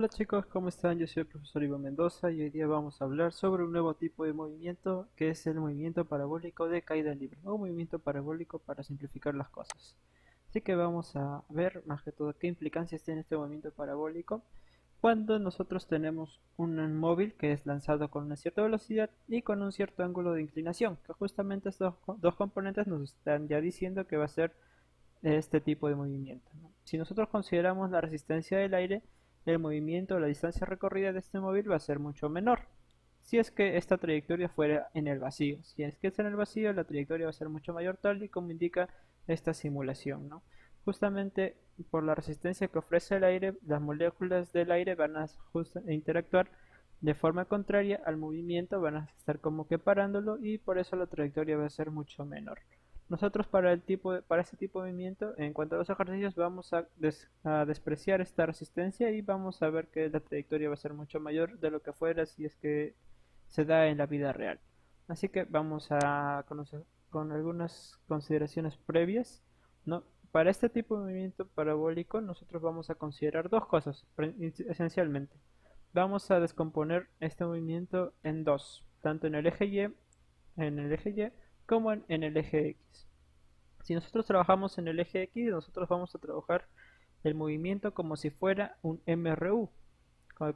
Hola chicos, ¿cómo están? Yo soy el profesor Iván Mendoza y hoy día vamos a hablar sobre un nuevo tipo de movimiento que es el movimiento parabólico de caída libre o movimiento parabólico para simplificar las cosas. Así que vamos a ver más que todo qué implicancias tiene este movimiento parabólico cuando nosotros tenemos un móvil que es lanzado con una cierta velocidad y con un cierto ángulo de inclinación, que justamente estos dos componentes nos están ya diciendo que va a ser este tipo de movimiento, ¿no? Si nosotros consideramos la resistencia del aire, el movimiento o la distancia recorrida de este móvil va a ser mucho menor. Si es que esta trayectoria fuera en el vacío, si es que es en el vacío, la trayectoria va a ser mucho mayor, tal y como indica esta simulación, ¿no? Justamente por la resistencia que ofrece el aire, las moléculas del aire van a interactuar de forma contraria al movimiento, van a estar como que parándolo y por eso la trayectoria va a ser mucho menor. Nosotros para este tipo de movimiento, en cuanto a los ejercicios, vamos a despreciar esta resistencia y vamos a ver que la trayectoria va a ser mucho mayor de lo que fuera si es que se da en la vida real. Así que vamos a conocer con algunas consideraciones previas, ¿no? Para este tipo de movimiento parabólico, nosotros vamos a considerar dos cosas, esencialmente. Vamos a descomponer este movimiento en dos, tanto en el eje Y como en el eje X. Si nosotros trabajamos en el eje X, nosotros vamos a trabajar el movimiento como si fuera un MRU,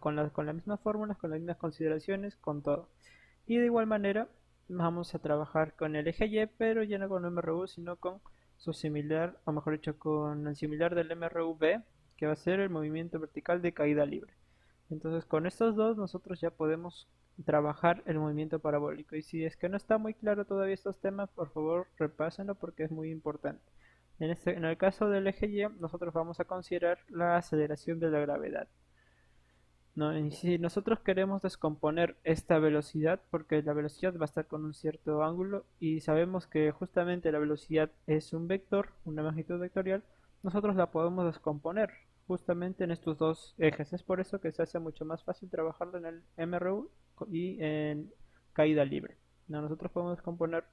con las mismas fórmulas, con las mismas consideraciones, con todo. Y de igual manera vamos a trabajar con el eje Y, pero ya no con MRU, sino con su similar, o mejor dicho, con el similar del MRU-B, que va a ser el movimiento vertical de caída libre. Entonces con estos dos nosotros ya podemos trabajar el movimiento parabólico. Y si es que no está muy claro todavía estos temas, por favor repásenlo porque es muy importante. En el caso del eje Y, nosotros vamos a considerar la aceleración de la gravedad, ¿no? Y si nosotros queremos descomponer esta velocidad, porque la velocidad va a estar con un cierto ángulo y sabemos que justamente la velocidad es un vector, una magnitud vectorial, nosotros la podemos descomponer justamente en estos dos ejes. Es por eso que se hace mucho más fácil trabajarlo en el MRU y en caída libre, ¿no? Nosotros podemos descomponer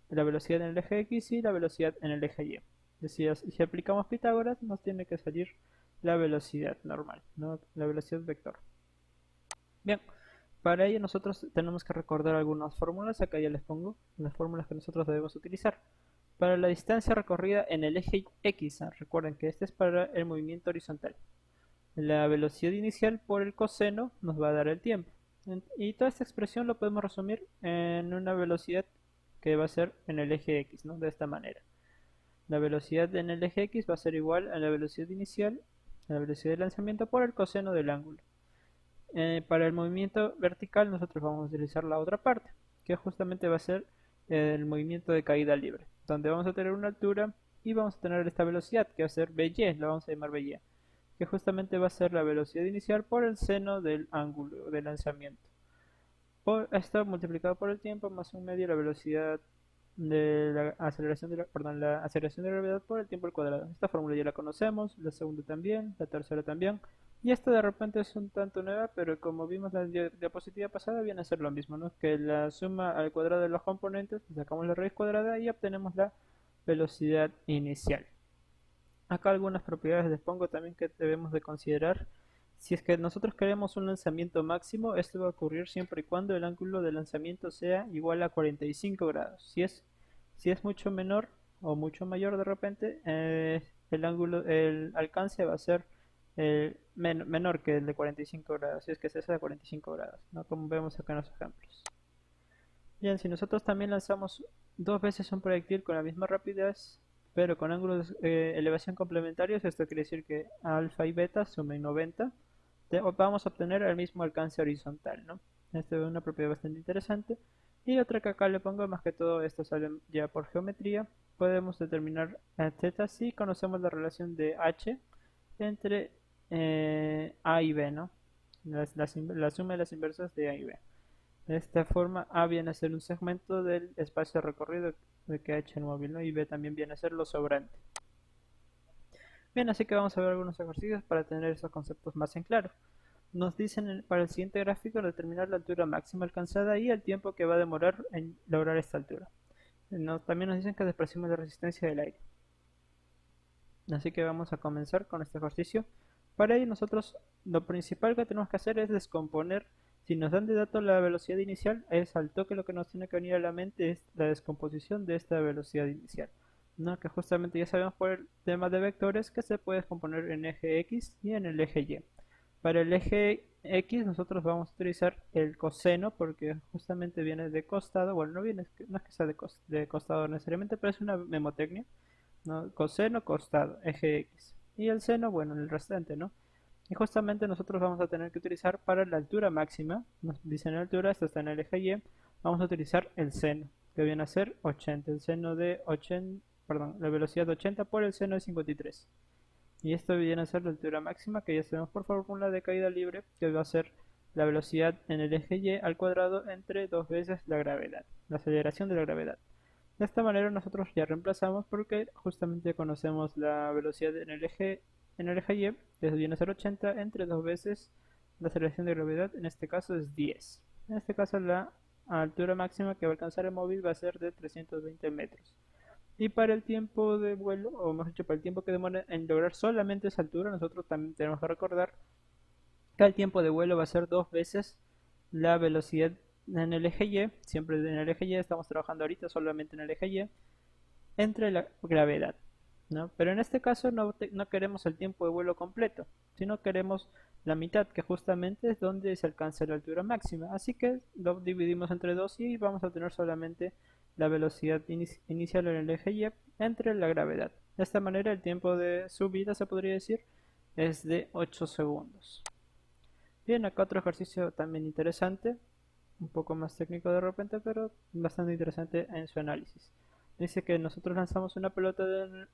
la velocidad en el eje X y la velocidad en el eje Y. Es decir, si aplicamos Pitágoras, nos tiene que salir la velocidad normal, ¿no? La velocidad vector. Bien, para ello nosotros tenemos que recordar algunas fórmulas, acá ya les pongo las fórmulas que nosotros debemos utilizar. Para la distancia recorrida en el eje X, recuerden que este es para el movimiento horizontal. La velocidad inicial por el coseno nos va a dar el tiempo. Y toda esta expresión lo podemos resumir en una velocidad que va a ser en el eje X, ¿no? De esta manera. La velocidad en el eje X va a ser igual a la velocidad inicial, a la velocidad de lanzamiento por el coseno del ángulo. Para el movimiento vertical nosotros vamos a utilizar la otra parte, que justamente va a ser el movimiento de caída libre, donde vamos a tener una altura y vamos a tener esta velocidad, que va a ser By, la vamos a llamar By, que justamente va a ser la velocidad inicial por el seno del ángulo de lanzamiento. Por esto multiplicado por el tiempo más un medio la velocidad de la aceleración de gravedad por el tiempo al cuadrado. Esta fórmula ya la conocemos, la segunda también, la tercera también. Y esta de repente es un tanto nueva, pero como vimos en la diapositiva pasada, viene a ser lo mismo, ¿no? Que la suma al cuadrado de los componentes, sacamos la raíz cuadrada y obtenemos la velocidad inicial. Acá algunas propiedades les pongo también que debemos de considerar. Si es que nosotros queremos un lanzamiento máximo, esto va a ocurrir siempre y cuando el ángulo de lanzamiento sea igual a 45 grados. Si es mucho menor o mucho mayor de repente, el alcance va a ser menor que el de 45 grados, si es que se hace a 45 grados, ¿no? Como vemos acá en los ejemplos. Bien, si nosotros también lanzamos dos veces un proyectil con la misma rapidez, pero con ángulos de elevación complementarios, esto quiere decir que alfa y beta sumen 90, vamos a obtener el mismo alcance horizontal, ¿no? Esta es una propiedad bastante interesante. Y otra que acá le pongo, más que todo esto sale ya por geometría, podemos determinar z si conocemos la relación de h entre a y b, ¿no? La suma de las inversas de a y b. De esta forma, A viene a ser un segmento del espacio recorrido de que ha hecho el móvil, ¿no? Y B también viene a ser lo sobrante. Bien, así que vamos a ver algunos ejercicios para tener esos conceptos más en claro. Nos dicen para el siguiente gráfico determinar la altura máxima alcanzada y el tiempo que va a demorar en lograr esta altura. También nos dicen que despreciemos la resistencia del aire. Así que vamos a comenzar con este ejercicio. Para ello nosotros lo principal que tenemos que hacer es descomponer. Si nos dan de dato la velocidad inicial, es al toque lo que nos tiene que venir a la mente es la descomposición de esta velocidad inicial, ¿no? Que justamente ya sabemos por el tema de vectores que se puede descomponer en eje X y en el eje Y. Para el eje X nosotros vamos a utilizar el coseno porque justamente viene de costado. Bueno, no es que sea de costado necesariamente, pero es una memotecnia, ¿no? Coseno, costado, eje X. Y el seno, bueno, el restante, ¿no? Y justamente nosotros vamos a tener que utilizar para la altura máxima, nos dicen la altura, esto está en el eje Y, vamos a utilizar el seno, que viene a ser 80, el seno de 80, perdón, la velocidad de 80 por el seno de 53. Y esto viene a ser la altura máxima que ya sabemos por fórmula de caída libre, que va a ser la velocidad en el eje Y al cuadrado entre dos veces la gravedad, la aceleración de la gravedad. De esta manera nosotros ya reemplazamos porque justamente conocemos la velocidad en el eje Y, que viene a ser 80 entre dos veces la aceleración de gravedad, en este caso es 10. En este caso la altura máxima que va a alcanzar el móvil va a ser de 320 metros. Y para el tiempo de vuelo, o mejor dicho, para el tiempo que demora en lograr solamente esa altura, nosotros también tenemos que recordar que el tiempo de vuelo va a ser dos veces la velocidad en el eje Y, siempre en el eje Y, estamos trabajando ahorita solamente en el eje Y, entre la gravedad, ¿no? Pero en este caso no queremos el tiempo de vuelo completo, sino queremos la mitad, que justamente es donde se alcanza la altura máxima. Así que lo dividimos entre dos y vamos a tener solamente la velocidad inicial en el eje Y entre la gravedad. De esta manera el tiempo de subida, se podría decir, es de 8 segundos. Bien, acá otro ejercicio también interesante, un poco más técnico de repente, pero bastante interesante en su análisis. Dice que nosotros lanzamos una pelota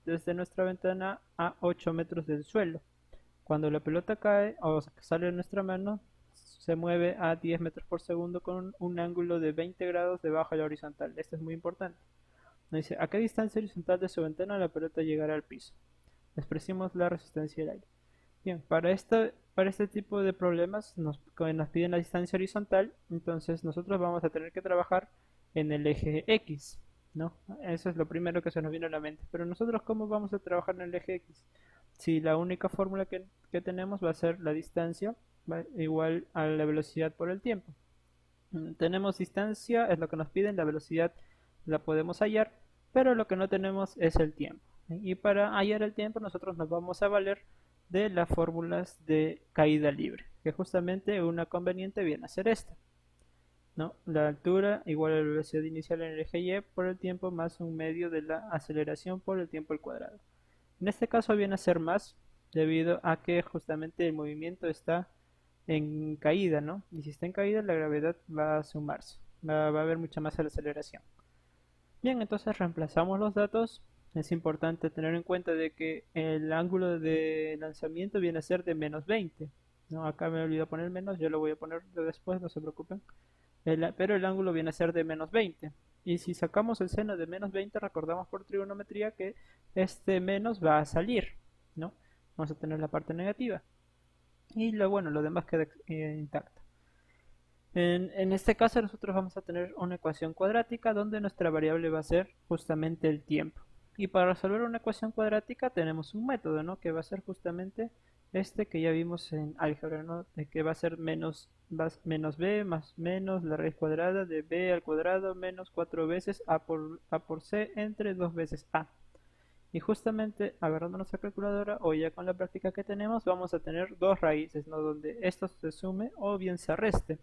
desde nuestra ventana a 8 metros del suelo. Cuando la pelota cae o sale de nuestra mano, se mueve a 10 metros por segundo con un ángulo de 20 grados debajo de la horizontal. Esto es muy importante. Nos dice, ¿a qué distancia horizontal de su ventana la pelota llegará al piso? Expresemos la resistencia del aire. Bien, para este tipo de problemas nos piden la distancia horizontal, entonces nosotros vamos a tener que trabajar en el eje X, ¿no? Eso es lo primero que se nos viene a la mente. Pero nosotros, ¿cómo vamos a trabajar en el eje X? Si la única fórmula que tenemos va a ser la distancia igual a la velocidad por el tiempo. Tenemos distancia, es lo que nos piden, la velocidad la podemos hallar, pero lo que no tenemos es el tiempo. Y para hallar el tiempo nosotros nos vamos a valer de las fórmulas de caída libre, que justamente una conveniente viene a ser esta, ¿no? La altura igual a la velocidad inicial en el eje Y por el tiempo más un medio de la aceleración por el tiempo al cuadrado. En este caso viene a ser más, debido a que justamente el movimiento está en caída, ¿no? Y si está en caída, la gravedad va a sumarse, va a haber mucha más aceleración. Bien, entonces reemplazamos los datos. Es importante tener en cuenta de que el ángulo de lanzamiento viene a ser de menos 20. No, acá me olvidé poner menos, yo lo voy a poner después, no se preocupen. Pero el ángulo viene a ser de menos 20. Y si sacamos el seno de menos 20, recordamos por trigonometría que este menos va a salir, ¿no? Vamos a tener la parte negativa. Y lo demás queda intacto. En este caso nosotros vamos a tener una ecuación cuadrática donde nuestra variable va a ser justamente el tiempo. Y para resolver una ecuación cuadrática tenemos un método, ¿no? Que va a ser justamente este que ya vimos en álgebra, ¿no? De que va a ser menos b más menos la raíz cuadrada de b al cuadrado menos 4 veces a por c entre 2 veces a. Y justamente agarrando nuestra calculadora o ya con la práctica que tenemos vamos a tener dos raíces, ¿no? Donde esto se sume o bien se reste.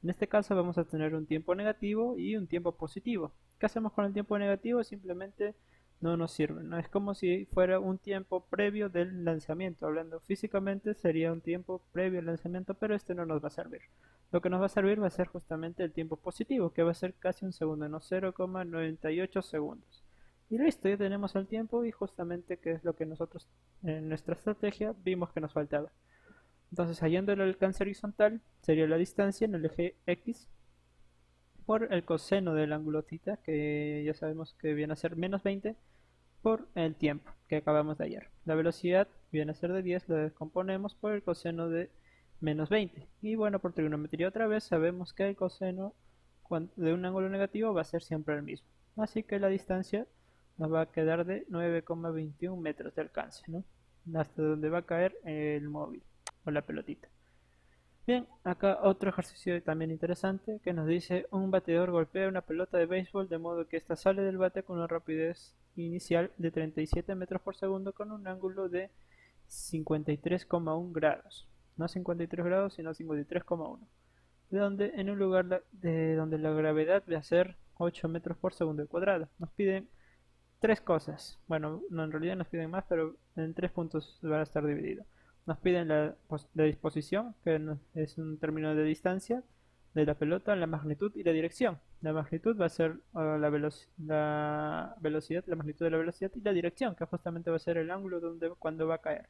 En este caso vamos a tener un tiempo negativo y un tiempo positivo. ¿Qué hacemos con el tiempo negativo? Simplemente no nos sirve, ¿no? Es como si fuera un tiempo previo del lanzamiento. Hablando físicamente sería un tiempo previo al lanzamiento, pero este no nos va a servir. Lo que nos va a servir va a ser justamente el tiempo positivo, que va a ser casi un segundo, no 0,98 segundos. Y listo, ya tenemos el tiempo y justamente que es lo que nosotros en nuestra estrategia vimos que nos faltaba. Entonces, hallando el alcance horizontal, sería la distancia en el eje X por el coseno del ángulo θ, que ya sabemos que viene a ser menos 20, por el tiempo que acabamos de hallar. La velocidad viene a ser de 10, la descomponemos por el coseno de menos 20. Y bueno, por trigonometría otra vez, sabemos que el coseno de un ángulo negativo va a ser siempre el mismo. Así que la distancia nos va a quedar de 9,21 metros de alcance, ¿no? hasta donde va a caer el móvil o la pelotita. Bien, acá otro ejercicio también interesante que nos dice un bateador golpea una pelota de béisbol de modo que ésta sale del bate con una rapidez inicial de 37 metros por segundo con un ángulo de 53,1 grados. No 53 grados, sino 53,1. De donde en un lugar de donde la gravedad va a ser 8 metros por segundo al cuadrado. Nos piden tres cosas. Bueno, no, en realidad nos piden más, pero en tres puntos va a estar dividido. Nos piden la disposición, que es un término de distancia de la pelota, la magnitud y la dirección. La magnitud va a ser la velocidad, la magnitud de la velocidad y la dirección, que justamente va a ser el ángulo cuando va a caer.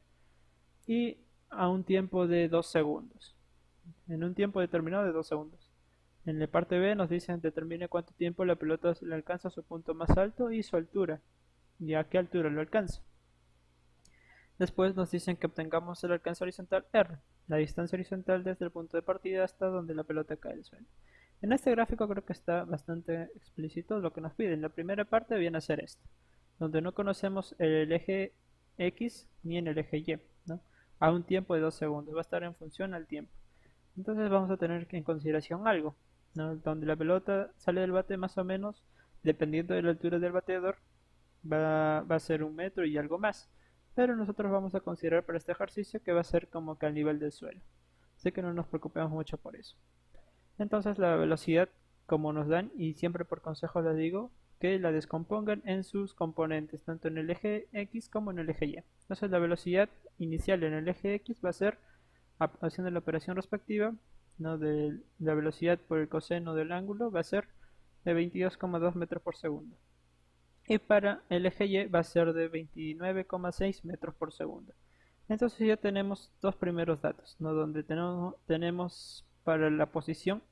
Y a un tiempo de 2 segundos. En un tiempo determinado de 2 segundos. En la parte B nos dicen determine cuánto tiempo la pelota le alcanza a su punto más alto y su altura, y a qué altura lo alcanza. Después nos dicen que obtengamos el alcance horizontal R, la distancia horizontal desde el punto de partida hasta donde la pelota cae al suelo. En este gráfico creo que está bastante explícito lo que nos piden. La primera parte viene a ser esta, donde no conocemos el eje X ni en el eje Y, ¿no? A un tiempo de 2 segundos, va a estar en función al tiempo. Entonces vamos a tener en consideración algo, ¿no? Donde la pelota sale del bate más o menos, dependiendo de la altura del bateador, va a ser 1 metro y algo más. Pero nosotros vamos a considerar para este ejercicio que va a ser como que al nivel del suelo. Así que no nos preocupemos mucho por eso. Entonces la velocidad, como nos dan, y siempre por consejo les digo, que la descompongan en sus componentes, tanto en el eje X como en el eje Y. Entonces la velocidad inicial en el eje X va a ser, haciendo la operación respectiva, ¿no? De la velocidad por el coseno del ángulo va a ser de 22,2 metros por segundo. Y para el eje Y va a ser de 29,6 metros por segundo. Entonces ya tenemos dos primeros datos, ¿no? Donde tenemos para la posición,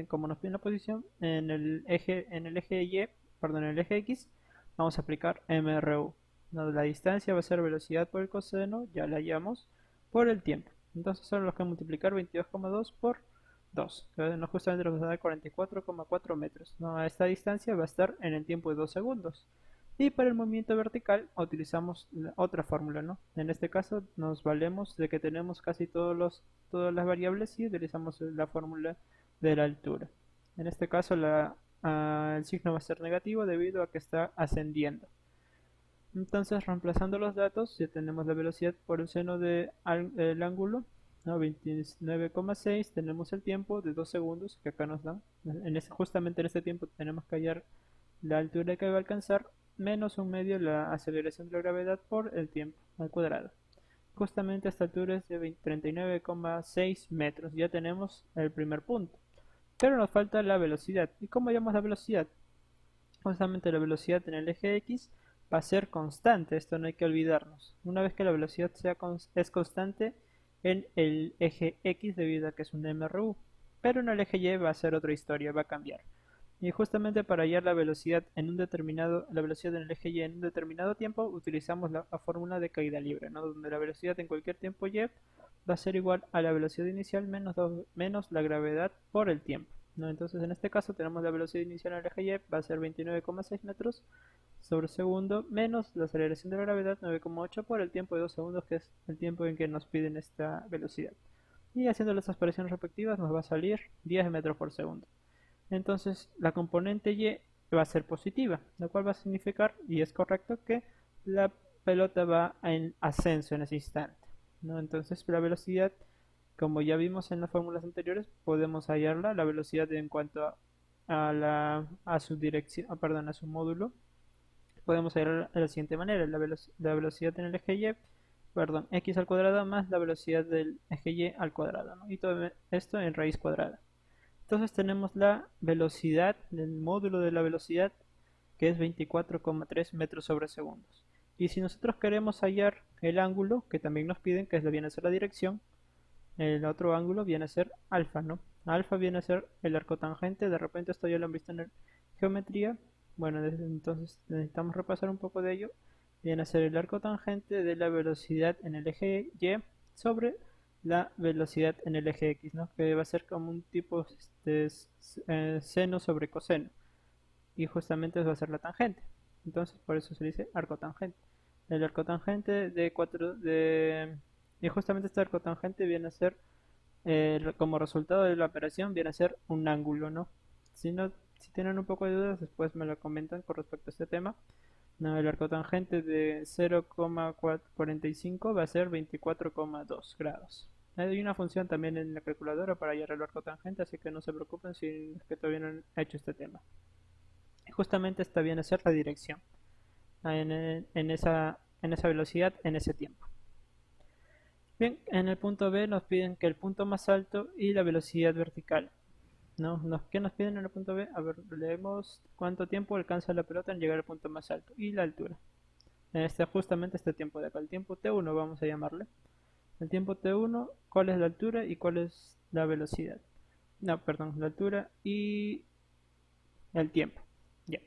como nos piden la posición, en el eje Y, perdón, en el eje X, vamos a aplicar MRU. ¿No? La distancia va a ser velocidad por el coseno, ya la hallamos, por el tiempo. Entonces solo los que multiplicar 22,2 por 2, que no justamente nos va a dar 44,4 metros. ¿No? A esta distancia va a estar en el tiempo de 2 segundos. Y para el movimiento vertical utilizamos otra fórmula, ¿no? En este caso nos valemos de que tenemos casi todas las variables y utilizamos la fórmula de la altura. En este caso el signo va a ser negativo debido a que está ascendiendo. Entonces, reemplazando los datos, ya tenemos la velocidad por el seno del ángulo, ¿no? 29,6, tenemos el tiempo de 2 segundos que acá nos dan. Justamente en este tiempo tenemos que hallar la altura que va a alcanzar menos un medio la aceleración de la gravedad por el tiempo al cuadrado. Justamente esta altura es de 39,6 metros. Ya tenemos el primer punto. Pero nos falta la velocidad. ¿Y cómo llamamos la velocidad? Justamente la velocidad en el eje X va a ser constante. Esto no hay que olvidarnos. Una vez que la velocidad es constante en el eje X debido a que es un MRU. Pero en el eje Y va a ser otra historia, va a cambiar. Y justamente para hallar la velocidad la velocidad en el eje Y en un determinado tiempo, utilizamos la fórmula de caída libre, ¿no? Donde la velocidad en cualquier tiempo Y va a ser igual a la velocidad inicial menos la gravedad por el tiempo, ¿no? Entonces en este caso tenemos la velocidad inicial en el eje Y, va a ser 29,6 metros sobre segundo, menos la aceleración de la gravedad 9,8 por el tiempo de 2 segundos, que es el tiempo en que nos piden esta velocidad. Y haciendo las operaciones respectivas nos va a salir 10 metros por segundo. Entonces la componente Y va a ser positiva, lo cual va a significar, y es correcto, que la pelota va en ascenso en ese instante, ¿no? Entonces la velocidad, como ya vimos en las fórmulas anteriores, podemos hallarla, la velocidad en cuanto a su dirección, perdón, a su módulo, podemos hallarla de la siguiente manera, la velocidad en el eje Y, perdón, x al cuadrado más la velocidad del eje Y al cuadrado, ¿no? Y todo esto en raíz cuadrada. Entonces tenemos la velocidad, el módulo de la velocidad, que es 24,3 metros sobre segundos. Y si nosotros queremos hallar el ángulo, que también nos piden, que viene a ser la dirección, el otro ángulo viene a ser alfa, ¿no? Alfa viene a ser el arco tangente, de repente esto ya lo han visto en geometría. Bueno, entonces necesitamos repasar un poco de ello. Viene a ser el arco tangente de la velocidad en el eje Y sobre la velocidad en el eje X, ¿no? Que va a ser como un tipo de seno sobre coseno. Y justamente eso va a ser la tangente. Entonces por eso se dice arco tangente. el arco tangente de 4 de... Y justamente este arco tangente viene a ser, como resultado de la operación, viene a ser un ángulo, ¿no? Si no, si tienen un poco de dudas, después me lo comentan con respecto a este tema. No, el arco tangente de 0,45 va a ser 24,2 grados. Hay una función también en la calculadora para hallar el arco tangente, así que no se preocupen si es que todavía no han hecho este tema. Justamente esta viene a ser la dirección en esa velocidad, en ese tiempo. Bien, en el punto B nos piden que el punto más alto y la velocidad vertical. ¿No? ¿Qué nos piden en el punto B? A ver, leemos cuánto tiempo alcanza la pelota en llegar al punto más alto y la altura. Justamente este tiempo de acá, el tiempo T1 vamos a llamarle. El tiempo T1, ¿cuál es la altura y cuál es la velocidad? No, perdón, la altura y el tiempo. Ya.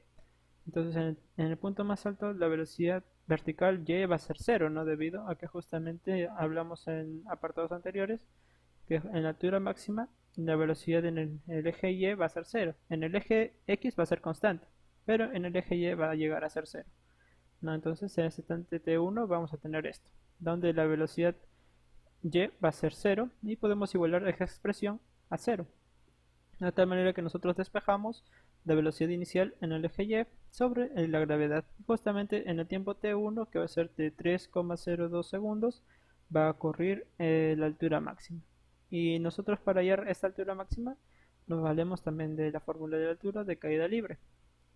Entonces en el punto más alto la velocidad vertical y va a ser cero, ¿no? Debido a que justamente hablamos en apartados anteriores que en la altura máxima la velocidad en el eje Y va a ser cero. En el eje X va a ser constante, pero en el eje Y va a llegar a ser cero. ¿No? Entonces en este instante T1 vamos a tener esto, donde la velocidad Y va a ser cero y podemos igualar esa expresión a cero. De tal manera que nosotros despejamos la velocidad inicial en el eje Y sobre la gravedad. Justamente en el tiempo T1, que va a ser de 3,02 segundos, va a ocurrir la altura máxima. Y nosotros para hallar esta altura máxima nos valemos también de la fórmula de la altura de caída libre.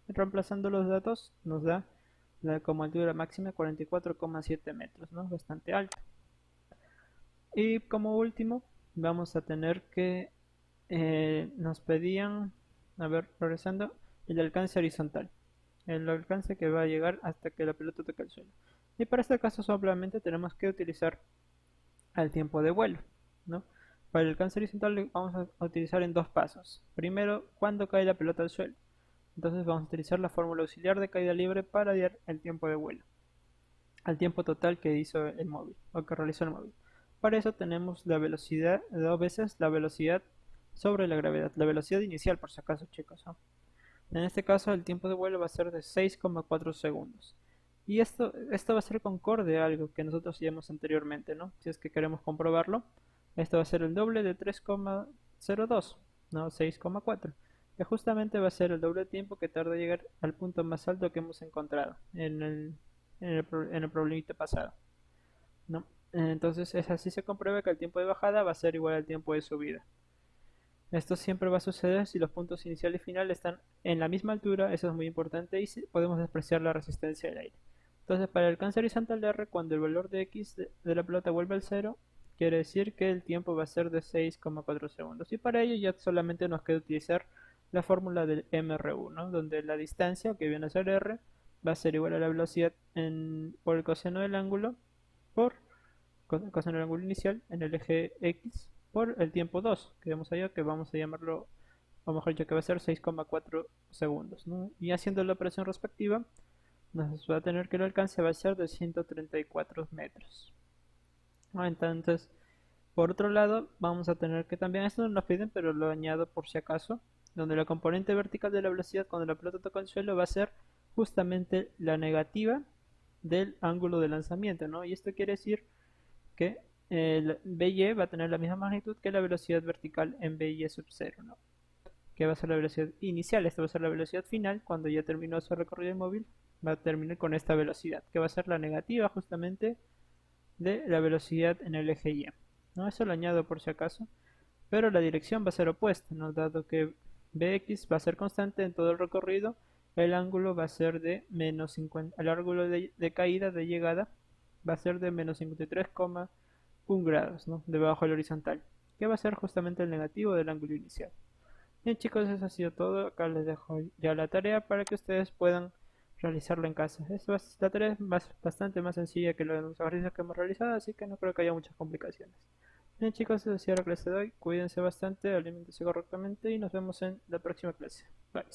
Reemplazando los datos nos da como altura máxima 44,7 metros, ¿no? Bastante alto. Y como último vamos a tener que nos pedían, a ver, regresando, el alcance horizontal, el alcance que va a llegar hasta que la pelota toque el suelo. Y para este caso solamente tenemos que utilizar el tiempo de vuelo, ¿no? Para el alcance horizontal lo vamos a utilizar en dos pasos. Primero, cuando cae la pelota al suelo. Entonces vamos a utilizar la fórmula auxiliar de caída libre para hallar el tiempo de vuelo, al tiempo total que hizo el móvil o que realizó el móvil. Para eso tenemos la velocidad, dos veces la velocidad sobre la gravedad, la velocidad inicial por si acaso chicos, ¿no? En este caso el tiempo de vuelo va a ser de 6,4 segundos. Y esto va a ser concorde a algo que nosotros hicimos anteriormente, ¿no? Si es que queremos comprobarlo, esto va a ser el doble de 3,02, ¿no? 6,4, que justamente va a ser el doble tiempo que tarda en llegar al punto más alto que hemos encontrado en el problemita pasado, ¿no? Entonces es así se comprueba que el tiempo de bajada va a ser igual al tiempo de subida. Esto siempre va a suceder si los puntos inicial y final están en la misma altura, eso es muy importante, y podemos despreciar la resistencia del aire. Entonces para el alcance horizontal de R, cuando el valor de X de la pelota vuelve al 0, quiere decir que el tiempo va a ser de 6,4 segundos. Y para ello ya solamente nos queda utilizar la fórmula del MRU, ¿no? Donde la distancia, que viene a ser R, va a ser igual a la velocidad por el coseno del ángulo por coseno del ángulo inicial en el eje X por el tiempo 2 que vemos allá, que vamos a llamarlo, o mejor dicho, que va a ser 6,4 segundos, ¿no? Y haciendo la operación respectiva nos va a tener que el alcance va a ser de 134 metros, ¿no? Entonces por otro lado vamos a tener que también, esto no nos piden pero lo añado por si acaso, donde la componente vertical de la velocidad cuando la pelota toca el suelo va a ser justamente la negativa del ángulo de lanzamiento, ¿no? Y esto quiere decir que el BY va a tener la misma magnitud que la velocidad vertical en BY sub 0, ¿no? Que va a ser la velocidad inicial, esta va a ser la velocidad final, cuando ya terminó su recorrido móvil, va a terminar con esta velocidad, que va a ser la negativa justamente de la velocidad en el eje Y, ¿no? Eso lo añado por si acaso, pero la dirección va a ser opuesta, ¿no? Dado que Bx va a ser constante en todo el recorrido, el ángulo va a ser de menos 50, el ángulo de caída, de llegada, va a ser de menos 53,1 grados, ¿no? Debajo del horizontal, que va a ser justamente el negativo del ángulo inicial. Bien chicos, eso ha sido todo. Acá les dejo ya la tarea para que ustedes puedan realizarlo en casa. La tarea es bastante más sencilla que los ejercicios que hemos realizado, así que no creo que haya muchas complicaciones. Bien chicos, eso ha sido la clase de hoy. Cuídense bastante, alimentense correctamente y nos vemos en la próxima clase. Bye.